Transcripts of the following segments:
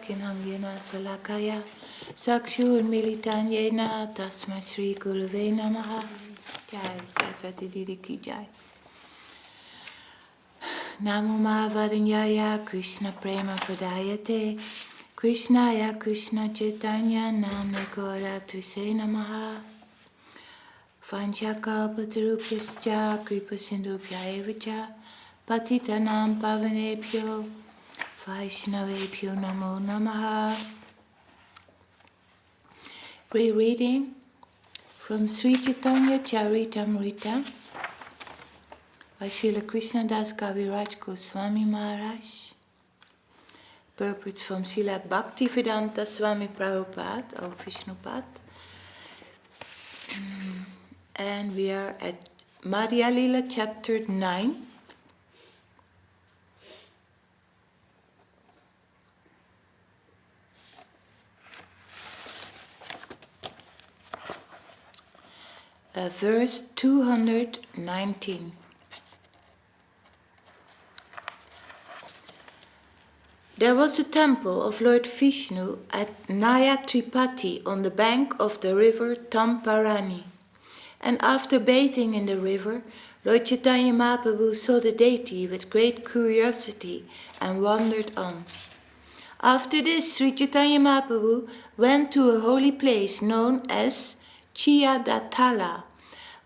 Kinam Yena Salakaya Sakshun Militan Yena Tasma Sri Gurave Namaha. Jai Saraswati Didi Ki Jai. Namo Mahāvadanyaya Krishna Prema Pradayate Krishnaya Krishna Chaitanya Namne Gaura Tuse Namaha. Vanchakalpatarupyascha Kripasindubhya evacha Patitanam Pavanebhyo Vaishnavebhyo Namo Namaha. Rereading from Sri Caitanya-caritāmṛta by Śrīla Kṛṣṇadāsa Kavirāja Gosvāmī Maharaj. Purports from Śrīla Bhaktivedanta Swāmī Prabhupada of Vishnupad. And we are at Madhya-līlā chapter 9. Verse 219. There was a temple of Lord Vishnu at Naya-tripati on the bank of the river Tamparani. And after bathing in the river, Lord Caitanya-Mahaprabhu saw the deity with great curiosity and wandered on. After this, Sri Caitanya-Mahaprabhu went to a holy place known as Ch.5,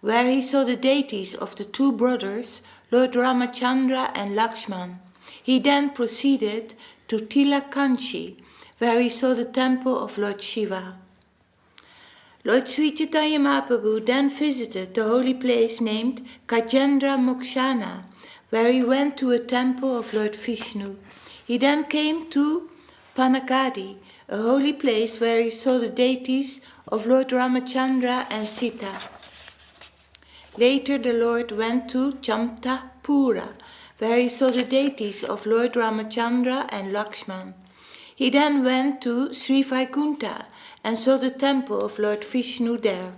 where he saw the deities of the two brothers, Lord Ramachandra and Lakshman. He then proceeded to Tilakanchi, where he saw the temple of Lord Shiva. Lord Sri Caitanya-Mahaprabhu then visited the holy place named Gajendra-mokshana, where he went to a temple of Lord Vishnu. He then came to Panakadi, a holy place where he saw the deities of Lord Ramachandra and Sita. Later the Lord went to Champtapura, where he saw the deities of Lord Ramachandra and Lakshman. He then went to Sri Vaikunta and saw the temple of Lord Vishnu there.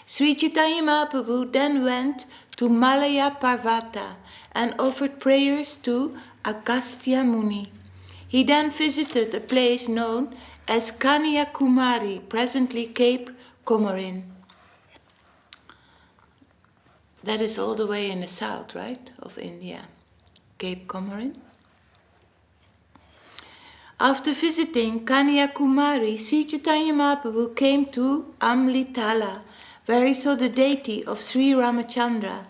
Sri Caitanya-Mahaprabhu then went to Malaya Parvata and offered prayers to Agastya Muni. He then visited a place known as Kanyakumari, presently Cape Comorin. That is all the way in the south, right, of India, Cape Comorin. After visiting Kanyakumari, Sri Caitanya-Mahaprabhu came to Amlitala, where he saw the deity of Sri Ramachandra.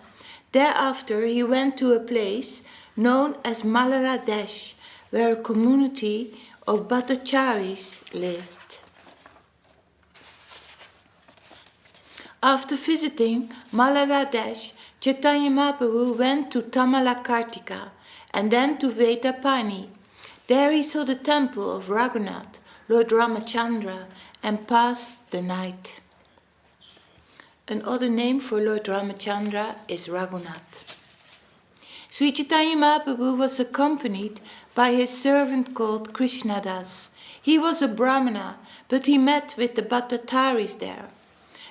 Thereafter he went to a place known as Malaradesh, where a community of Bhattacharis lived. After visiting Malaradesh, Caitanya-Mahaprabhu went to Tamalakartika and then to Vedapani. There he saw the temple of Raghunath, Lord Ramachandra, and passed the night. Another name for Lord Ramachandra is Raghunath. Sri Caitanya-Mahaprabhu was accompanied by his servant called Kṛṣṇadāsa. He was a Brahmana, but he met with the Bhattataris there.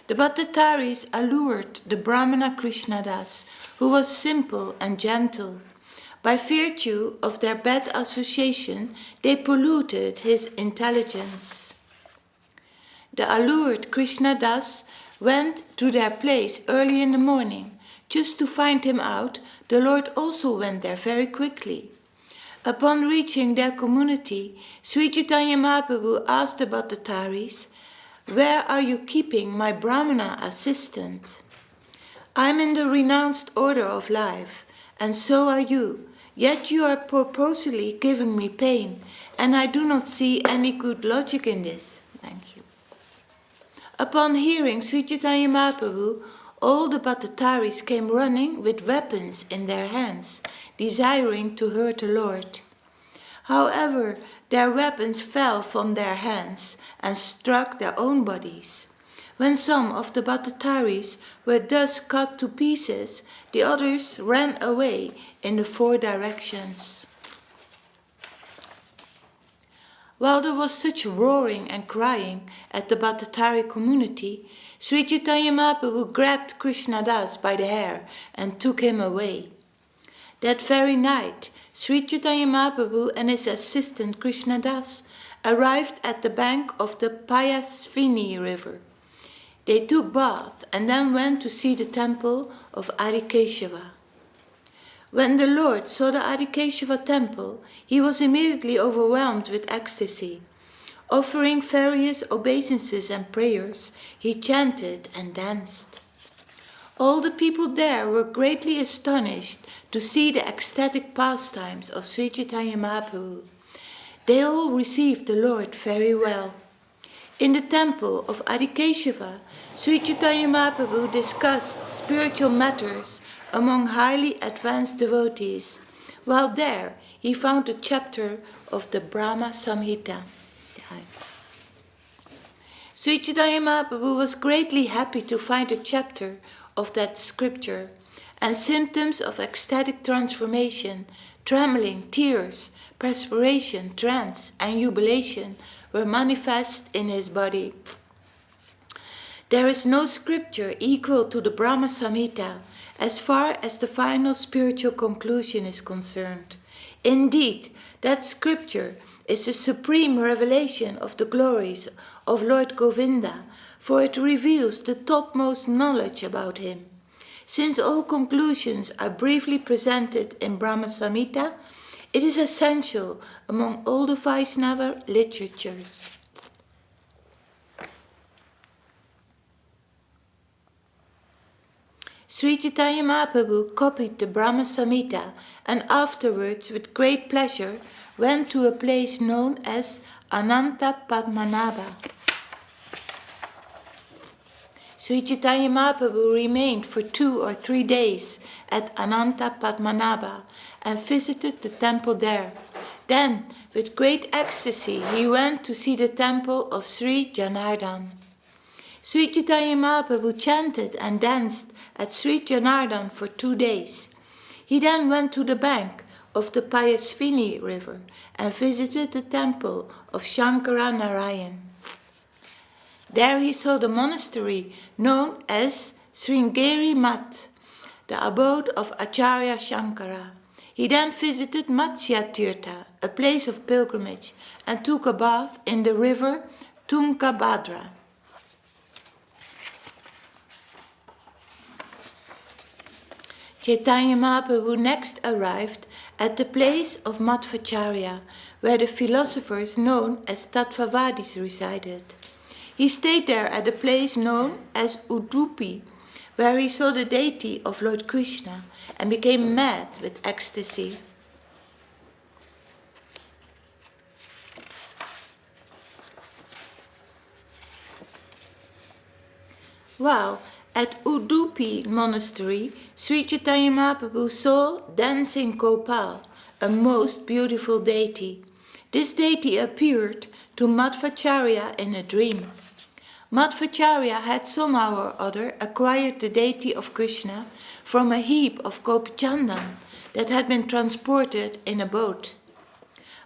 The Bhattataris allured the Brahmana Kṛṣṇadāsa, who was simple and gentle. By virtue of their bad association, they polluted his intelligence. The allured Kṛṣṇadāsa went to their place early in the morning. Just to find him out, the Lord also went there very quickly. Upon reaching their community, Sri Caitanya-Mahaprabhu asked the Bhattataris, "Where are you keeping my Brahmana assistant? I am in the renounced order of life, and so are you. Yet you are purposely giving me pain, and I do not see any good logic in this." Thank you. Upon hearing Sri Caitanya-Mahaprabhu, all the Bhattataris came running with weapons in their hands, desiring to hurt the Lord. However, their weapons fell from their hands and struck their own bodies. When some of the Bhattataris were thus cut to pieces, the others ran away in the four directions. While there was such roaring and crying at the Bhattatari community, Sri Caitanya-Mahaprabhu grabbed Kṛṣṇadāsa by the hair and took him away. That very night, Sri Caitanya-Mahaprabhu and his assistant Kṛṣṇadāsa arrived at the bank of the Payasvini river. They took bath and then went to see the temple of Adikeshava. When the Lord saw the Adikeshava temple, he was immediately overwhelmed with ecstasy. Offering various obeisances and prayers, he chanted and danced. All the people there were greatly astonished to see the ecstatic pastimes of Sri Chaitanya Mahaprabhu. They all received the Lord very well. In the temple of Adikeshava, Sri Chaitanya Mahaprabhu discussed spiritual matters among highly advanced devotees, while there he found a chapter of the Brahma Samhita. Sri Chaitanya Mahaprabhu was greatly happy to find a chapter of that scripture, and symptoms of ecstatic transformation, trembling, tears, perspiration, trance, and jubilation were manifest in his body. There is no scripture equal to the Brahma Samhita as far as the final spiritual conclusion is concerned. Indeed, that scripture is the supreme revelation of the glories of Lord Govinda, for it reveals the topmost knowledge about him. Since all conclusions are briefly presented in Brahma Samhita, it is essential among all the Vaishnava literatures. Sri Chaitanya Mahaprabhu copied the Brahma Samhita and afterwards, with great pleasure, went to a place known as Ananta Padmanabha. Sri Chaitanya Mahaprabhu remained for 2 or 3 days at Ananta Padmanabha and visited the temple there. Then, with great ecstasy, he went to see the temple of Sri Janardhan. Sri Chaitanya Mahaprabhu chanted and danced at Sri Janardhan for 2 days. He then went to the bank of the Payasvini river and visited the temple of Shankara Narayan. There he saw the monastery known as Sringeri Math, the abode of Acharya Shankara. He then visited Madhya-līlā, a place of pilgrimage, and took a bath in the river Tungabhadra. Chaitanya Mahaprabhu next arrived at the place of Madhvacharya, where the philosophers known as Tattvavadis resided. He stayed there at a place known as Udupi, where he saw the deity of Lord Krishna and became mad with ecstasy. While at Udupi monastery, Sri Chaitanya Mahaprabhu saw dancing Gopal, a most beautiful deity. This deity appeared to Madhvacharya in a dream. Madhvacharya had somehow or other acquired the deity of Krishna from a heap of gopichandan that had been transported in a boat.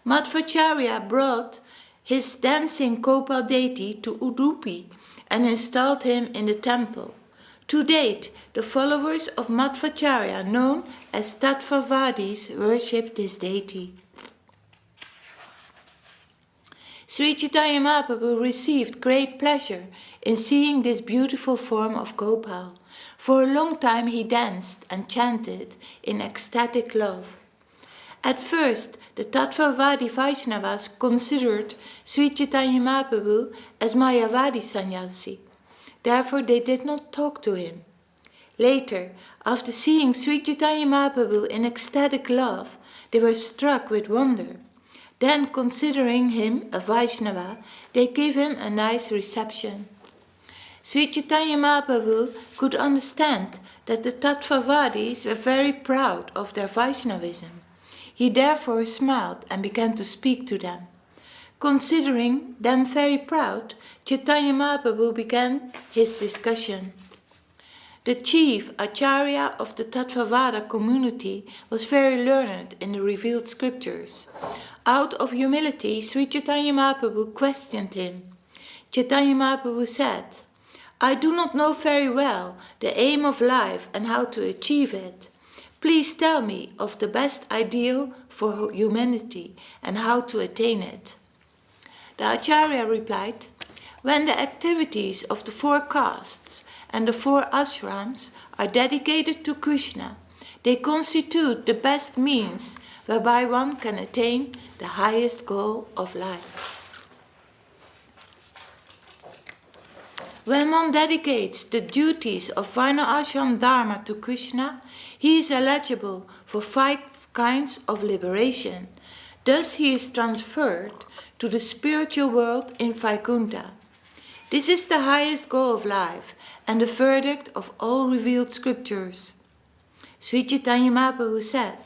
Madhvacharya brought his dancing Gopal deity to Udupi and installed him in the temple. To date, the followers of Madhvacharya, known as Tattvavadis, worshipped this deity. Sri Chaitanya Mahaprabhu received great pleasure in seeing this beautiful form of Gopal. For a long time he danced and chanted in ecstatic love. At first, the Tattvavadi Vaishnavas considered Sri Chaitanya Mahaprabhu as Mayavadi sannyasi. Therefore, they did not talk to him. Later, after seeing Sri Chaitanya Mahaprabhu in ecstatic love, they were struck with wonder. Then, considering him a Vaishnava, they gave him a nice reception. Sri Chaitanya Mahaprabhu could understand that the Tattvavadis were very proud of their Vaishnavism. He therefore smiled and began to speak to them. Considering them very proud, Chaitanya Mahaprabhu began his discussion. The chief Acharya of the Tattvavada community was very learned in the revealed scriptures. Out of humility, Sri Chaitanya Mahaprabhu questioned him. Chaitanya Mahaprabhu said, "I do not know very well the aim of life and how to achieve it. Please tell me of the best ideal for humanity and how to attain it." The Acharya replied, when the activities of the 4 castes and the 4 ashrams are dedicated to Krishna, they constitute the best means whereby one can attain the highest goal of life. When one dedicates the duties of Varna Ashram Dharma to Krishna, he is eligible for 5 kinds of liberation. Thus he is transferred to the spiritual world in Vaikuntha. This is the highest goal of life and the verdict of all revealed scriptures. Sri Chaitanya Mahaprabhu said,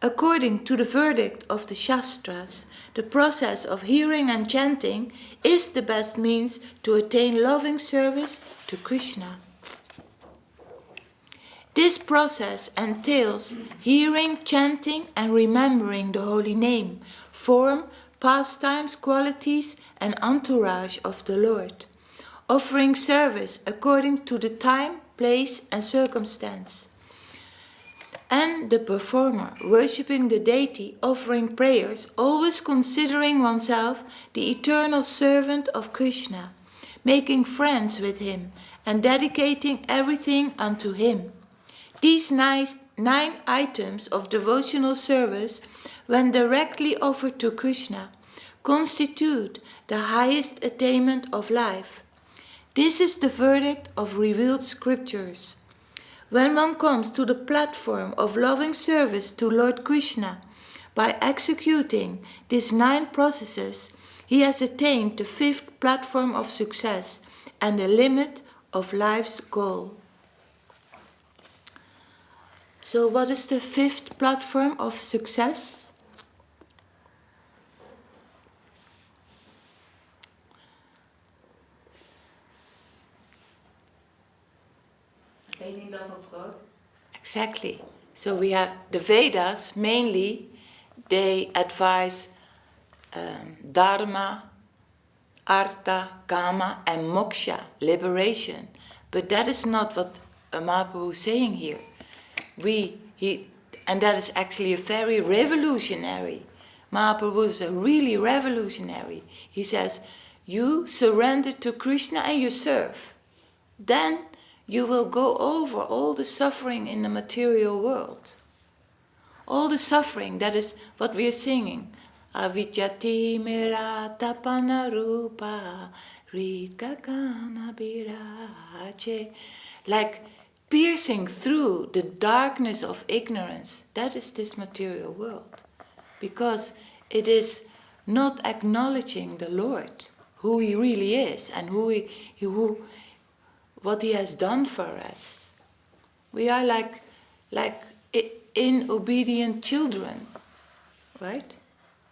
according to the verdict of the Shastras, the process of hearing and chanting is the best means to attain loving service to Krishna. This process entails hearing, chanting, and remembering the holy name, form, pastimes, qualities, and entourage of the Lord, offering service according to the time, place, and circumstance, and the performer worshipping the deity, offering prayers, always considering oneself the eternal servant of Krishna, making friends with him, and dedicating everything unto him. These 9 items of devotional service, when directly offered to Krishna, constitute the highest attainment of life. This is the verdict of revealed scriptures. When one comes to the platform of loving service to Lord Krishna, by executing these 9 processes, he has attained the 5th platform of success and the limit of life's goal. So what is the 5th platform of success? Gaining love of God. Exactly. So we have the Vedas, mainly, they advise dharma, artha, kama, and moksha, liberation. But that is not what Mahaprabhu is saying here. And that is actually a very revolutionary. Mahaprabhu is a really revolutionary. He says, you surrender to Krishna and you serve. Then you will go over all the suffering in the material world. All the suffering, that is what we are singing. Avidyati mera tapana rupa ritgagana birache. Like piercing through the darkness of ignorance. That is this material world. Because it is not acknowledging the Lord, who he really is, and what he has done for us. We are like inobedient children, right?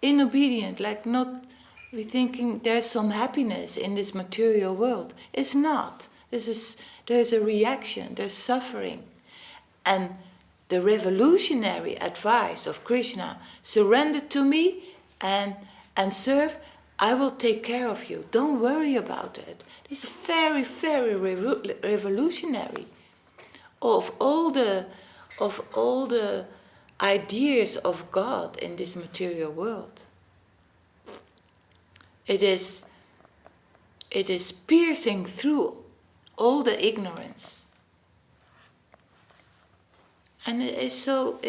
Inobedient, like not, we're thinking there's some happiness in this material world. It's not. There's a reaction, there's suffering. And the revolutionary advice of Krishna, surrender to me and serve, I will take care of you. Don't worry about it. It's very, very revolutionary. Of all the ideas of God in this material world. It is piercing through all the ignorance. And it is so,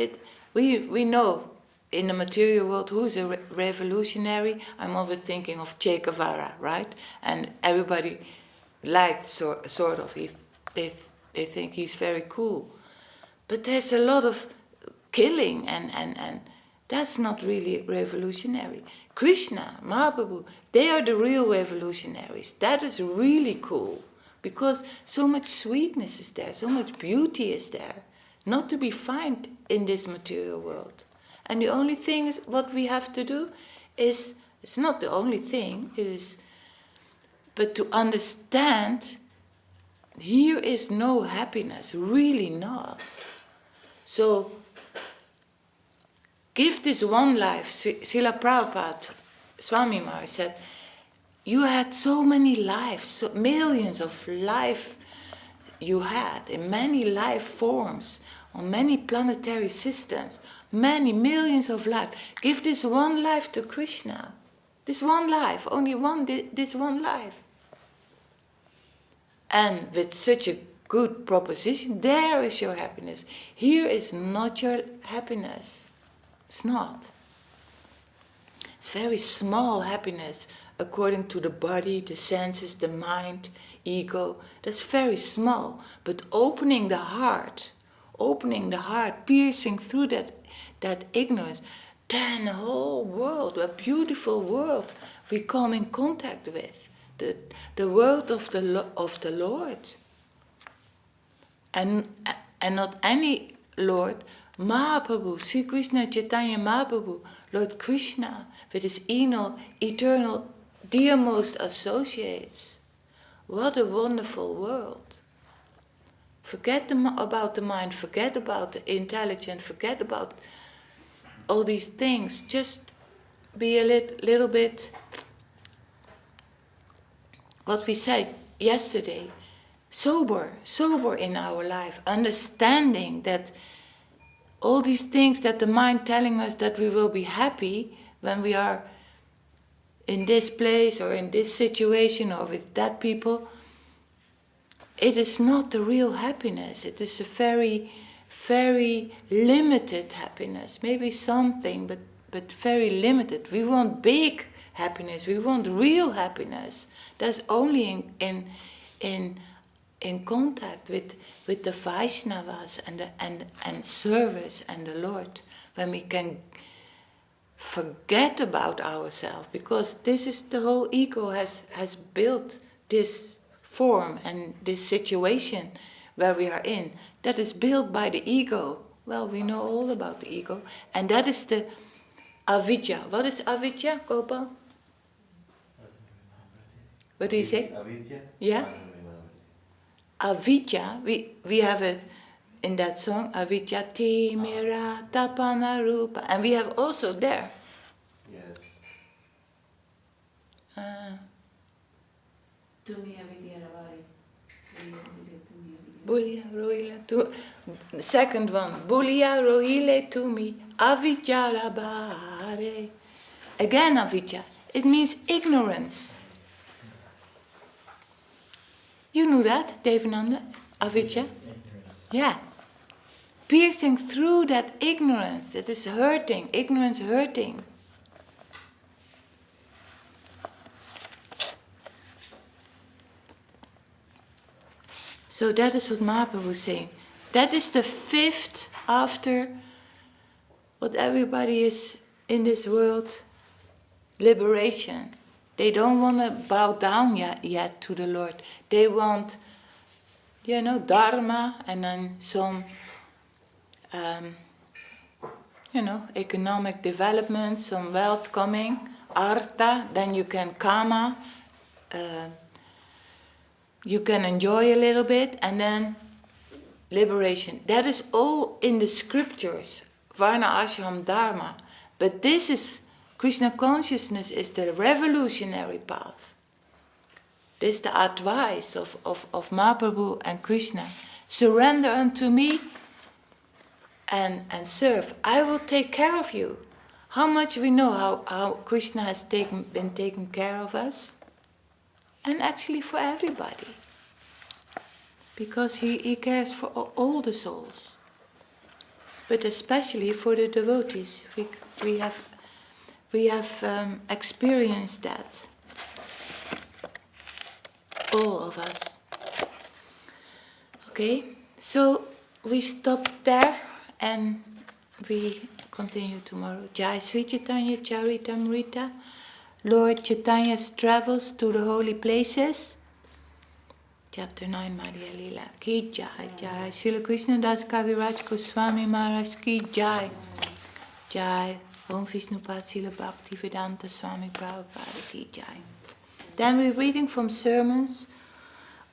we know in the material world who is a revolutionary. I'm always thinking of Ch.5, right? And everybody liked sort of, they think he's very cool. But there's a lot of killing and that's not really revolutionary. Krishna, Mahaprabhu, they are the real revolutionaries. That is really cool. Because so much sweetness is there, so much beauty is there, not to be found in this material world. And the only thing is what we have to do is, it's not the only thing, but to understand here is no happiness, really not. So give this one life. Srila Prabhupada, Swāmī Maharaj said, you had so many lives, so millions of life you had in many life forms, on many planetary systems, many millions of lives. Give this one life to Krishna. This one life, only this one life. And with such a good proposition, there is your happiness. Here is not your happiness. It's not. It's very small happiness according to the body, the senses, the mind, ego. That's very small. But opening the heart, piercing through that ignorance, then a whole world, a beautiful world we come in contact with. The world of the Lord. And not any Lord, Mahāprabhu, Sri Krishna Chaitanya Mahāprabhu, Lord Krishna, with his eternal, dearmost associates. What a wonderful world. Forget about the mind, forget about the intelligence, forget about all these things. Just be a little bit, what we said yesterday, sober in our life, understanding that all these things that the mind telling us that we will be happy when we are in this place or in this situation or with that people, it is not the real happiness. It is a very, very limited happiness. Maybe something, but very limited. We want big happiness. We want real happiness. That's only in contact with the Vaishnavas and service and the Lord, when we can forget about ourselves, because this is the whole ego has built this form and this situation where we are in. That is built by the ego. Well, we know all about the ego, and that is the avidya. What is avidya, Gopal? What do you say? Avidya? Yeah. Avidya, we have it in that song, Avidya Timira Tapana Rupa, and we have also there. Yes. Tumi avidya ravari. Bulia rohile tu. Second one, Bulia rohile tumi avidya rabare. Again avidya. It means ignorance. You knew that, Devananda? Avidya? Yeah. Piercing through that ignorance that is hurting, ignorance hurting. So that is what Mahāprabhu is saying. That is the fifth after what everybody is in this world, liberation. They don't want to bow down yet to the Lord. They want, dharma and then some, economic development, some wealth coming, artha, then you can kama, you can enjoy a little bit, and then liberation. That is all in the scriptures, varna, ashram, dharma. But this is, Krishna consciousness is the revolutionary path. This is the advice of Mahāprabhu and Krishna. Surrender unto me and serve. I will take care of you. How much we know how Krishna has been taking care of us? And actually for everybody. Because he cares for all the souls. But especially for the devotees. We have experienced that. All of us. Okay, so we stop there and we continue tomorrow. Jai Sri Caitanya-caritāmṛta. Lord Chaitanya's travels to the holy places. Chapter 9, Madhya-līlā. Ki Jai. Jai Śrīla Kṛṣṇadāsa Kavirāja Gosvāmī Maharaj Ki Jai. Jai. Om Vishnu Srila Bhakti Vedanta Swāmī Prabhupada Ki Jai. Then we're reading from sermons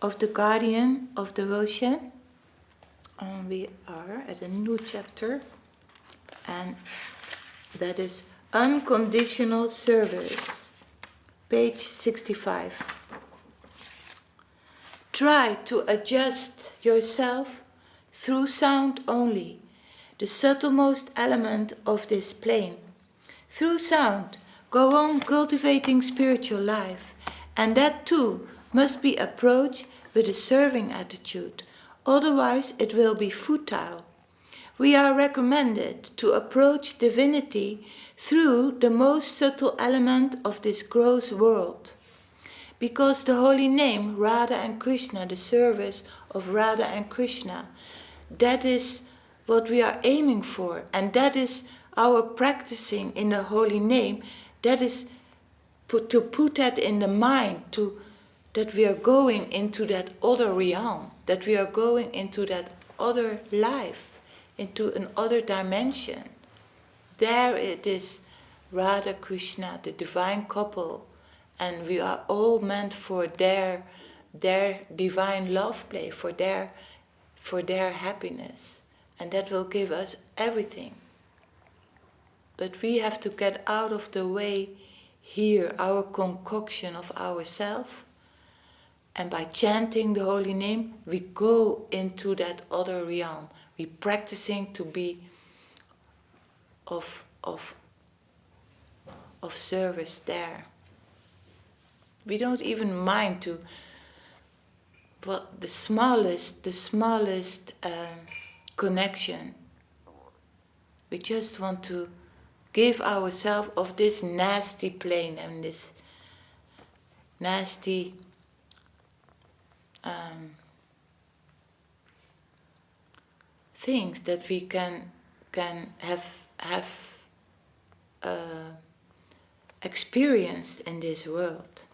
of the Guardian of Devotion. And we are at a new chapter. And that is Unconditional Service. Page 65. Try to adjust yourself through sound only, the subtlemost element of this plane. Through sound, go on cultivating spiritual life, and that too must be approached with a serving attitude, otherwise it will be futile. We are recommended to approach divinity through the most subtle element of this gross world, because the holy name Radha and Krishna, the service of Radha and Krishna, that is what we are aiming for, and that is our practicing in the holy name. That is to put that in the mind, that we are going into that other realm, that we are going into that other life, into another dimension. There it is Radha Krishna, the divine couple, and we are all meant for their divine love play, for their happiness, and that will give us everything. But we have to get out of the way here, our concoction of ourself, and by chanting the holy name, we go into that other realm. We practicing to be of service there. We don't even mind to the smallest connection. We just want to give ourselves of this nasty plane and this nasty things that we can have experienced in this world.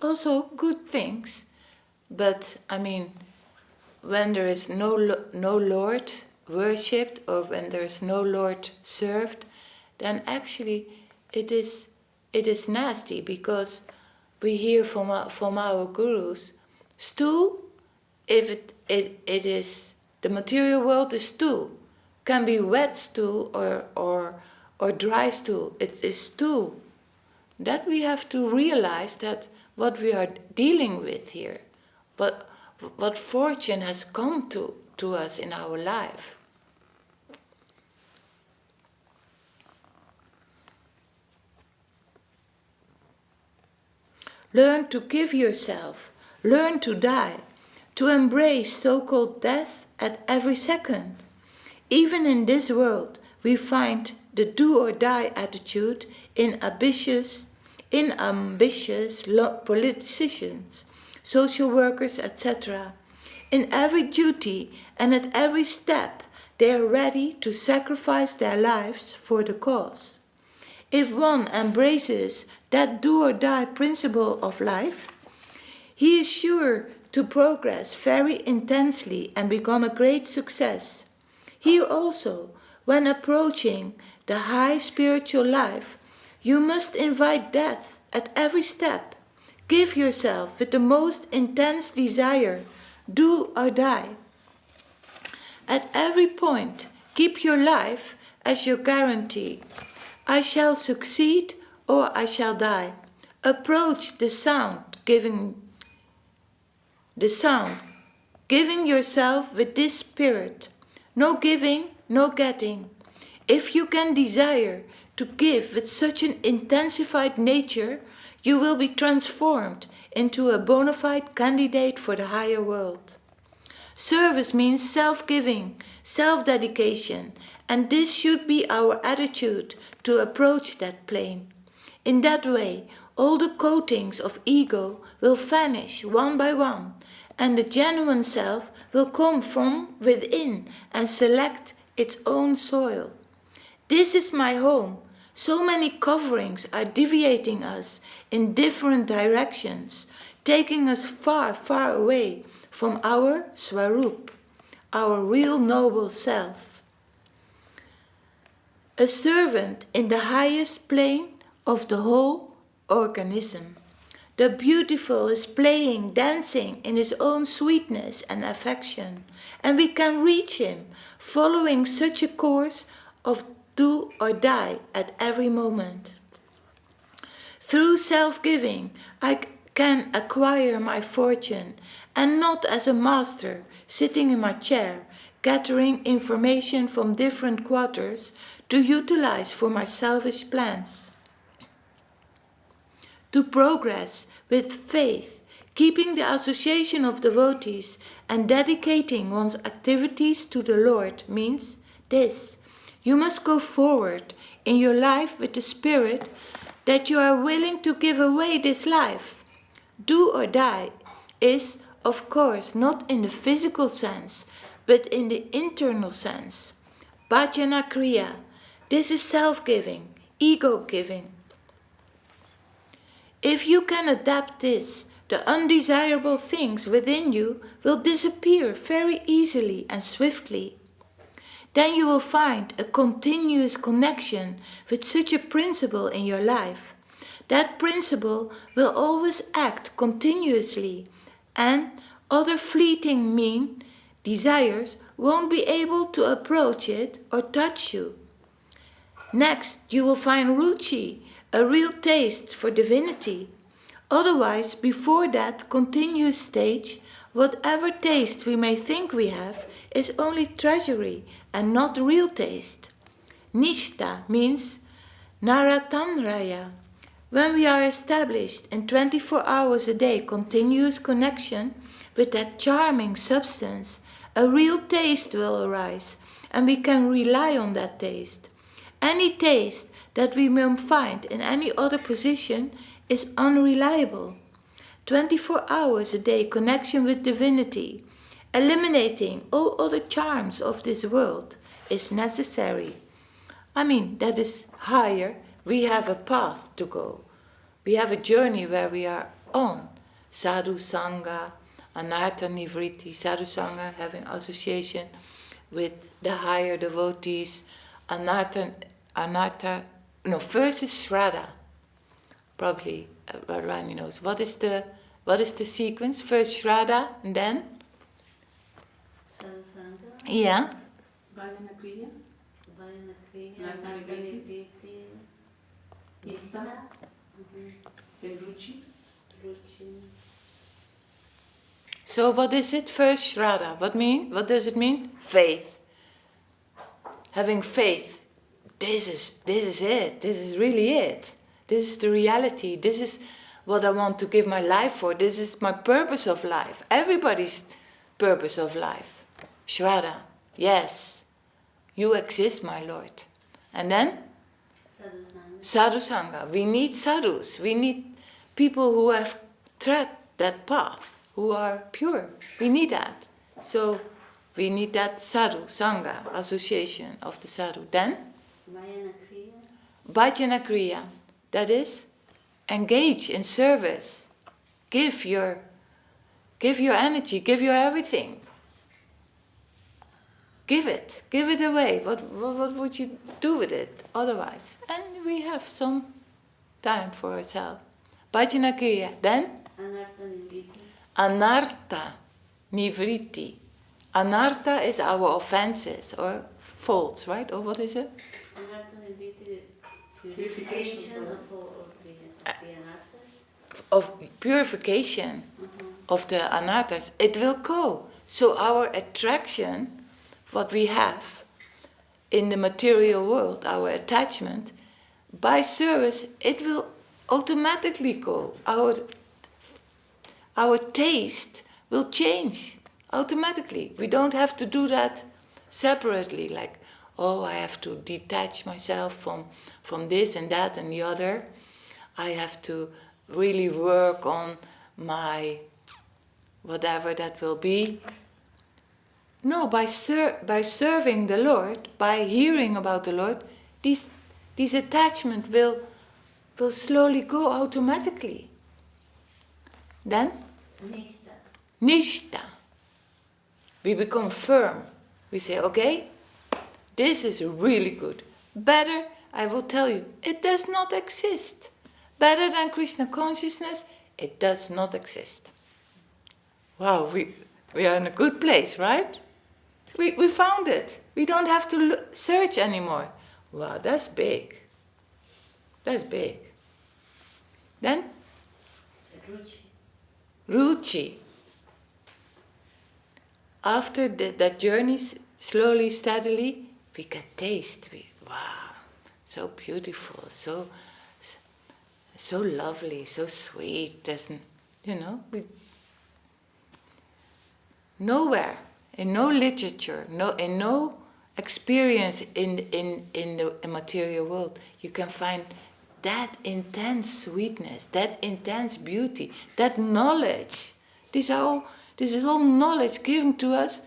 Also good things, but I mean, when there is no Lord worshipped, or when there is no Lord served, then actually it is nasty, because we hear from our gurus, stool, if it is the material world, is stool, can be wet stool or dry stool. It is stool. That we have to realize that what we are dealing with here, what fortune has come to us in our life. Learn to give yourself, learn to die, to embrace so-called death at every second. Even in this world, we find the do-or-die attitude in ambitious politicians, social workers, etc. In every duty and at every step, they are ready to sacrifice their lives for the cause. If one embraces that do-or-die principle of life, he is sure to progress very intensely and become a great success. Here also, when approaching the high spiritual life, you must invite death at every step. Give yourself with the most intense desire, do or die. At every point, keep your life as your guarantee. I shall succeed or I shall die. Approach the sound, giving yourself with this spirit. No giving, no getting. If you can desire to give with such an intensified nature, you will be transformed into a bona fide candidate for the higher world. Service means self-giving, self-dedication, and this should be our attitude to approach that plane. In that way, all the coatings of ego will vanish one by one, and the genuine self will come from within and select its own soil. This is my home. So many coverings are deviating us in different directions, taking us far, far away from our Swarup, our real noble self. A servant in the highest plane of the whole organism. The beautiful is playing, dancing in his own sweetness and affection, and we can reach him following such a course of do or die at every moment. Through self-giving, I can acquire my fortune, and not as a master sitting in my chair, gathering information from different quarters to utilize for my selfish plans. To progress with faith, keeping the association of devotees and dedicating one's activities to the Lord means this: you must go forward in your life with the spirit that you are willing to give away this life. Do or die is, of course, not in the physical sense, but in the internal sense. Bhajana Kriya, this is self-giving, ego-giving. If you can adapt this, the undesirable things within you will disappear very easily and swiftly. Then you will find a continuous connection with such a principle in your life. That principle will always act continuously, and other fleeting mean desires won't be able to approach it or touch you. Next, you will find ruchi, a real taste for divinity. Otherwise, before that continuous stage, whatever taste we may think we have is only treasury and not real taste. Nishta means naratanraya. When we are established in 24 hours a day continuous connection with that charming substance, a real taste will arise, and we can rely on that taste. Any taste that we may find in any other position is unreliable. 24 hours a day connection with divinity, eliminating all other charms of this world, is necessary. That is higher. We have a path to go. We have a journey where we are on. Sadhu Sangha, Anartha Nivritti, Sadhu Sangha, having association with the higher devotees. First is Shraddha. Probably Rani knows. What is the sequence? First Shraddha and then? Sadhu Sangha. Yeah. Bhajana Kriya. Issa. Then Ruchi. So what is it? First Shraddha. What does it mean? Faith. Having faith. This is it. This is really it. This is the reality. This is what I want to give my life for. This is my purpose of life. Everybody's purpose of life. Shraddha. Yes. You exist, my Lord. And then? Sadhu Sangha. We need sadhus. We need people who have tread that path, who are pure. We need that. So we need that sadhu, sangha, association of the sadhu. Then? Bhajana Kriya. That is, engage in service. Give your energy, give your everything. Give it away. What would you do with it otherwise? And we have some time for ourselves. Bhajana Kriya. Then? Anartha Nivritti. Anartha is our offenses or faults, right? Or what is it? Purification of purification of the anarthas. It will go. So our attraction, what we have in the material world, our attachment, by service, it will automatically go. Our taste will change automatically. We don't have to do that separately, like, oh, I have to detach myself from this and that and the other. I have to really work on my whatever that will be. No, by serving the Lord, by hearing about the Lord, these attachments will slowly go automatically. Then? Nishta. We become firm. We say, okay, this is really good. Better, I will tell you, it does not exist. Better than Krishna consciousness, it does not exist. Wow, we are in a good place, right? We found it. We don't have to search anymore. Wow, that's big. That's big. Then? Ruchi. After that journey, slowly, steadily, we get taste. wow, so beautiful, so lovely, so sweet. Doesn't, nowhere, in no literature, in no experience in the material world, you can find that intense sweetness, that intense beauty, that knowledge. This is all knowledge given to us,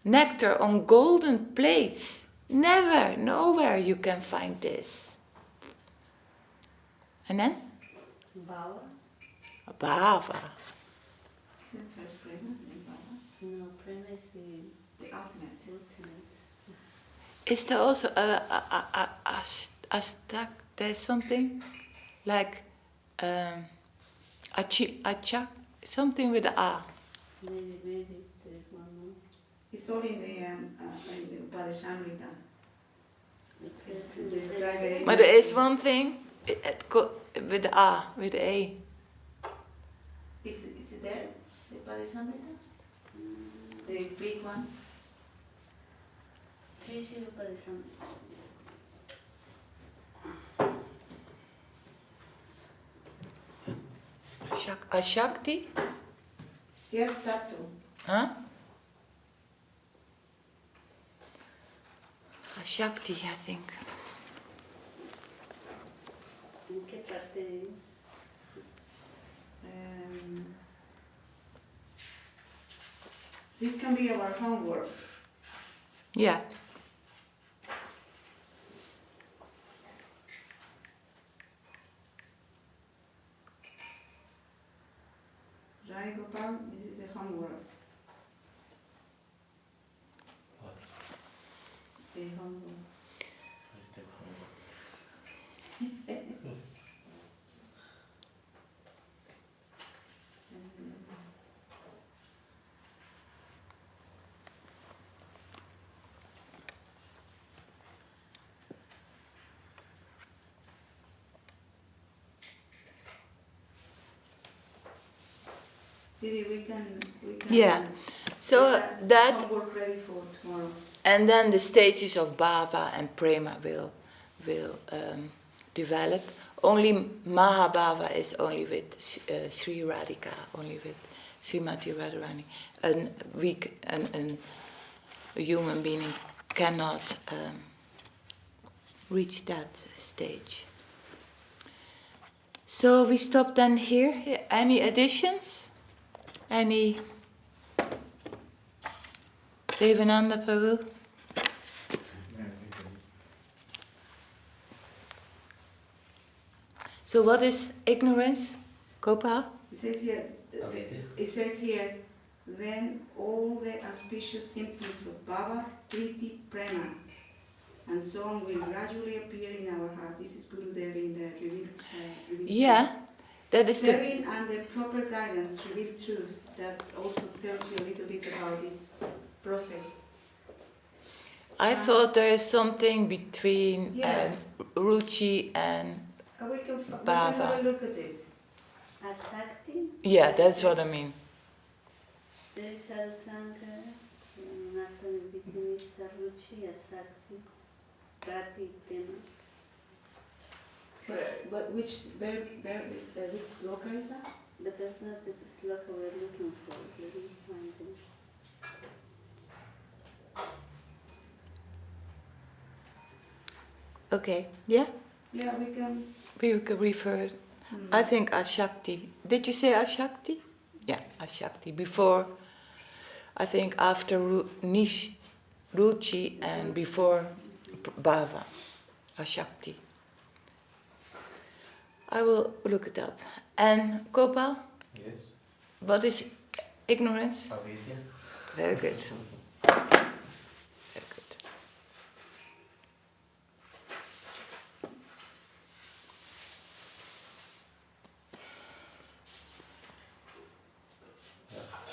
nectar on golden plates. Never, nowhere you can find this. And then? Bhava. Bhava. Is it first prema and Bhava? No, prema is the ultimate. Is there also a stuck? There's something like acha, something with a a. Maybe there is one more. It's all in the Upadeshamrita. It's described. But there is one thing with the a, with the a. Is it there? The Upadeshamrita? The big one? Śrīla. Ashakti? Siatatu. Huh? Ashakti, I think. ¿En qué parte? This can be our homework. Yeah. Right, Gopal? This is the homework. What? The homework. Didi, we can Yeah. So get that, homework ready for tomorrow. and then the stages of bhava and prema will develop. Only Mahabhava is only with Sri Radhika, only with Srimati Radharani. A human being cannot reach that stage. So we stop then here. Any additions? Any? Devananda Prabhu? So what is ignorance, Gopal? It says here, then all the auspicious symptoms of bhava, priti, prema, and so on will gradually appear in our heart. This is Gurudev in the revealed Yeah, that is the... Serving under proper guidance, revealed truth, that also tells you a little bit about this process. I thought there is something between Ruchi and We can Bhava. have a look at it. Asakti. Yeah, that's what I mean. There is Sadhusanga, Nathan Vitinista Ruchi, Asakti, Prati, Prema. But which sloka is that? But that's not the sloka we're looking for. We didn't find it. Okay, yeah? Yeah, we can. We could refer. I think Ashakti. Did you say Ashakti? Yeah, Ashakti. Before, I think after Ruchi and before Bhava. Ashakti. I will look it up. And Gopal? Yes. What is ignorance? Avidya. Very good. Very good.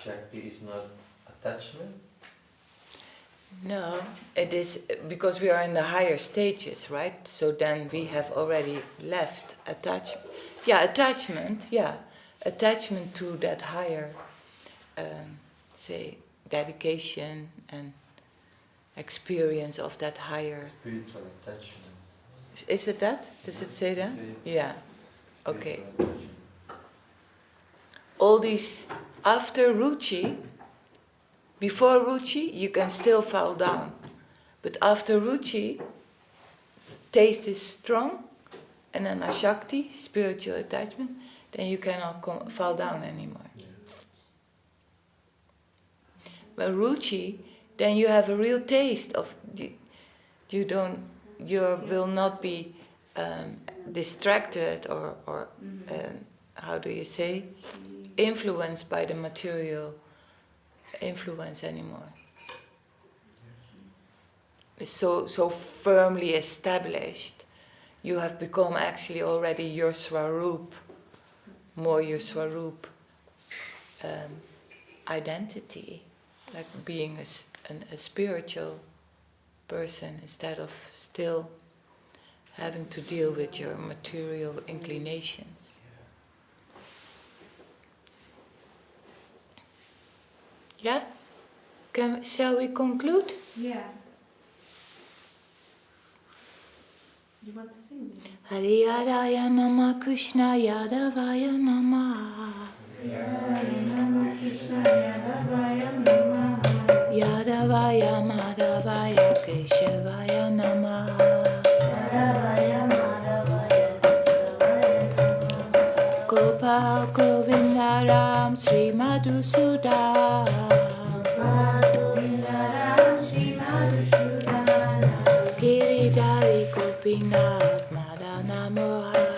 Shakti is not attachment. No, it is because we are in the higher stages, right? So then we have already left attachment. Yeah, attachment, yeah. Attachment to that higher, say, dedication and experience of that higher. Spiritual attachment. Is it that? Does it say that? Yeah. Okay. Spiritual attachment. All these, after ruchi, before ruchi, you can still fall down. But after ruchi, taste is strong, and then ashakti, spiritual attachment, then you cannot fall down anymore. Yeah. But ruchi, then you have a real taste of, you will not be distracted or how do you say, influenced by the material influence anymore. It's so firmly established. You have become actually already your swarup, more your swarup identity, like being a spiritual person instead of still having to deal with your material inclinations. Yeah? Shall we conclude? Yeah. You want to sing? Hari Yaraya Nama Krishna Yadavaya Nama Yadavaya Madhavaya Keshavaya Nama Gopal Govinda Ram Sri Madhusudan Giridhari Gopinath Madana Mohan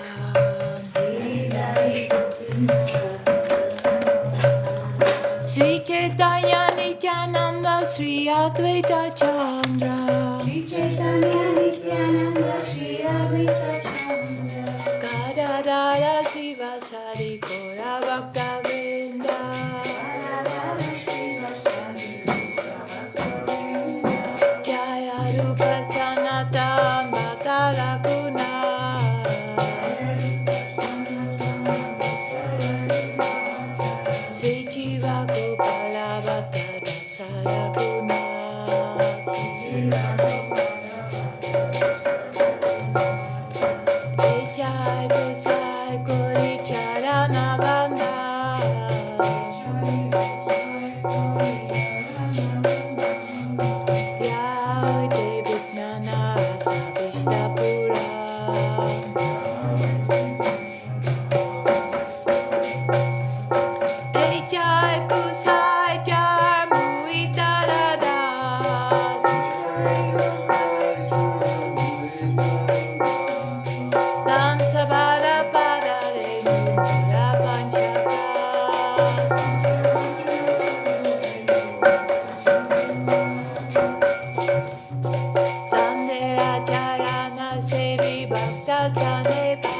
Sri Caitanya-caritāmṛta Sri Advaita Chandra Sri Caitanya-caritāmṛta Sri Advaita Chandra Gadadara Siva Sari Gora Bhakta Vrinda Jaya Rupa Sanatan Bhatara Guna Sri Jiva Gopala Bhattara Saraguna Jai Gosai Gori Charana Banda Yai Devi Gnana Savishta Pura Jai Gosai Jai Muitara Das Dansa Bada Bada Re Mura Panchakas Tandera Charana Sevi Bhakta Saneva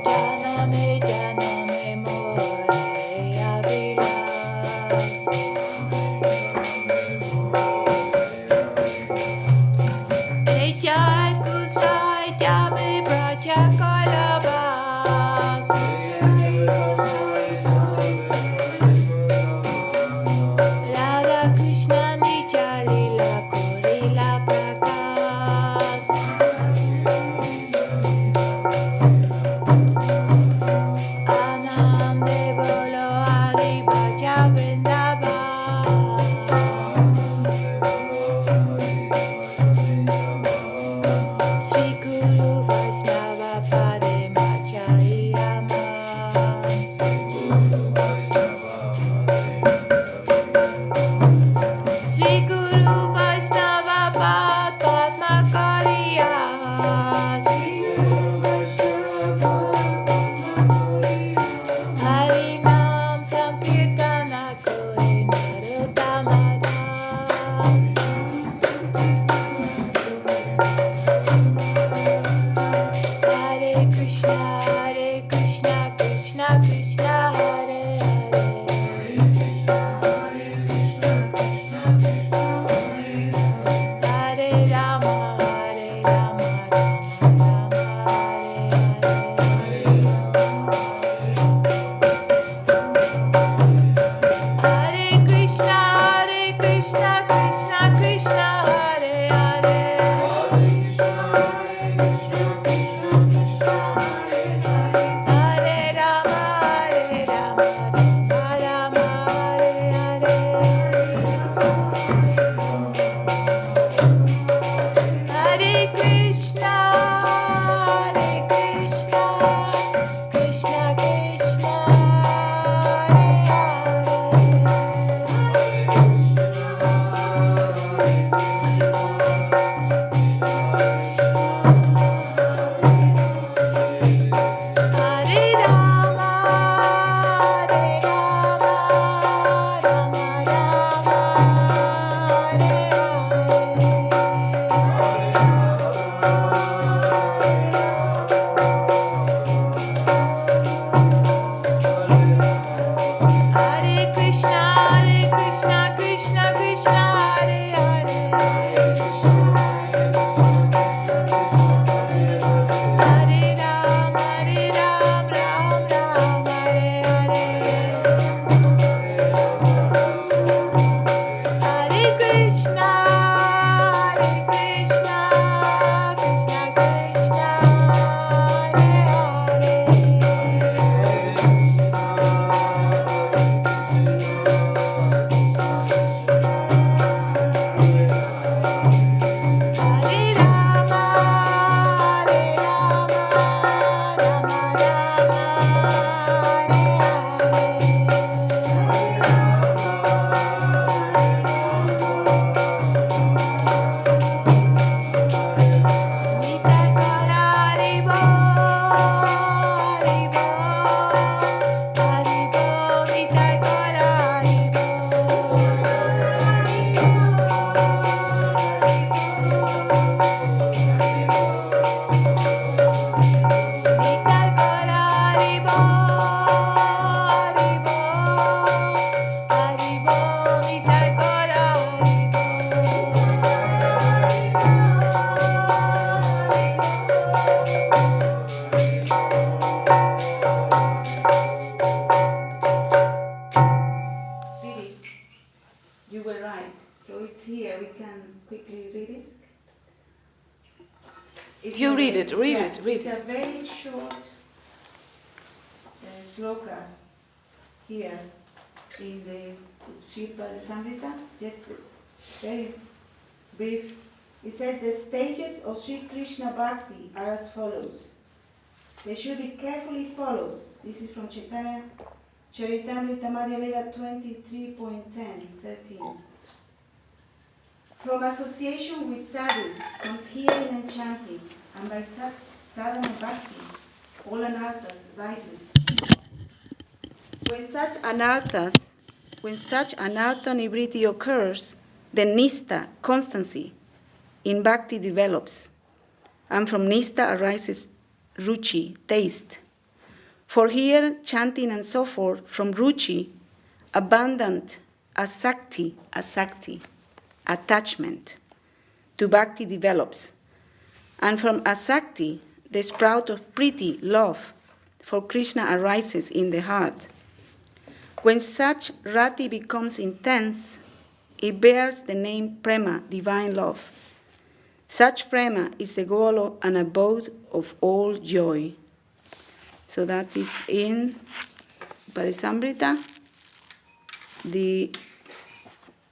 Janame Janame More Avilas Jai Kusai Jami Braja Kalabas Radha Krishna Madhya-līlā Korila Prakas Anande Bolo Hari Bhaja Vrindavan Sri Guru Vaishnava Pade Madhya-līlā Sri Guru Vaishnava Padma Kariya Hari Nam Sankirtana Kore Narottama Das Hare Krishna Krishna Krishna Hare Hare Hare Rama Rama Rama Hare Hare You read it, read it. It's a very short sloka here in the Ch.5, just very brief. It says the stages of Sri Krishna Bhakti are as follows. They should be carefully followed. This is from Caitanya-caritāmṛta Madhya-līlā 23.10-13. From association with sadhus comes hearing and chanting, and by sadhana bhakti, all anarthas rises. When such anartha nivriti occurs, then nista, constancy, in bhakti develops, and from nista arises ruchi, taste. For here, chanting and so forth, from ruchi, abundant asakti, attachment to bhakti develops, and from asakti, the sprout of priti, love, for Krishna arises in the heart. When such rati becomes intense, it bears the name prema, divine love. Such prema is the goal and abode of all joy. So that is in Ch.5, the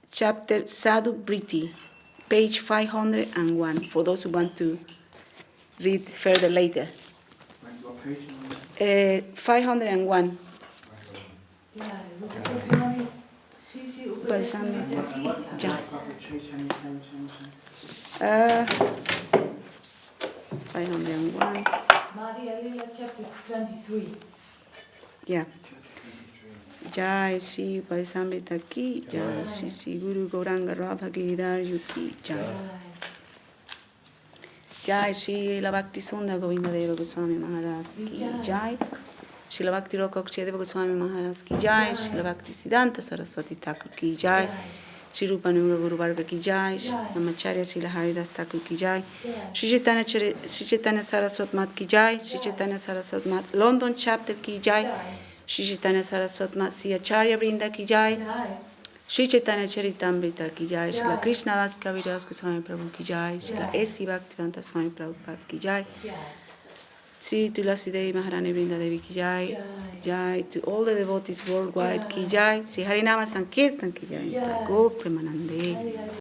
chapter Sadhu Briti, page 501, for those who want to read further later. What page? 501. Yeah. 501. Madhya-līlā chapter 23. Yeah. Jai Shri Ch.5 ki Jai, Shri Guru Gauranga Radha Giridhar Yuki Jai. Jai Shri Bhakti Sundar Govinda Deva Gosvāmī Maharaj ki Jai. Śrīla Bhakti Rokokshedeva Gosvāmī Maharaj ki Jai. Śrīla Bhakti Siddhanta Saraswati Thakur ki Jai. Shri Rupananda Guru Varga ki Jai. Namacharya Śrīla Haridas Thakur ki Jai. Shri Caitanya Saraswat Mat ki Jai. Shri Caitanya Saraswat Mat London chapter ki Jai. Shri Caitanya Saraswat Mat Siyacharya Vrinda ki Jai. Shri Caitanya-caritāmṛta ki Jai. Śrīla Kṛṣṇadāsa Kavirāja Swāmī Prabhu ki Jai. Śrīla S.C. Bhaktivedanta Swāmī Prabhupada ki Jai. Sri Tulasi Devi Maharani Vrinda Devi ki Jai. Jai to all the devotees worldwide ki Jai. Sri Harinama Sankirtan ki Jai. Go Premanande.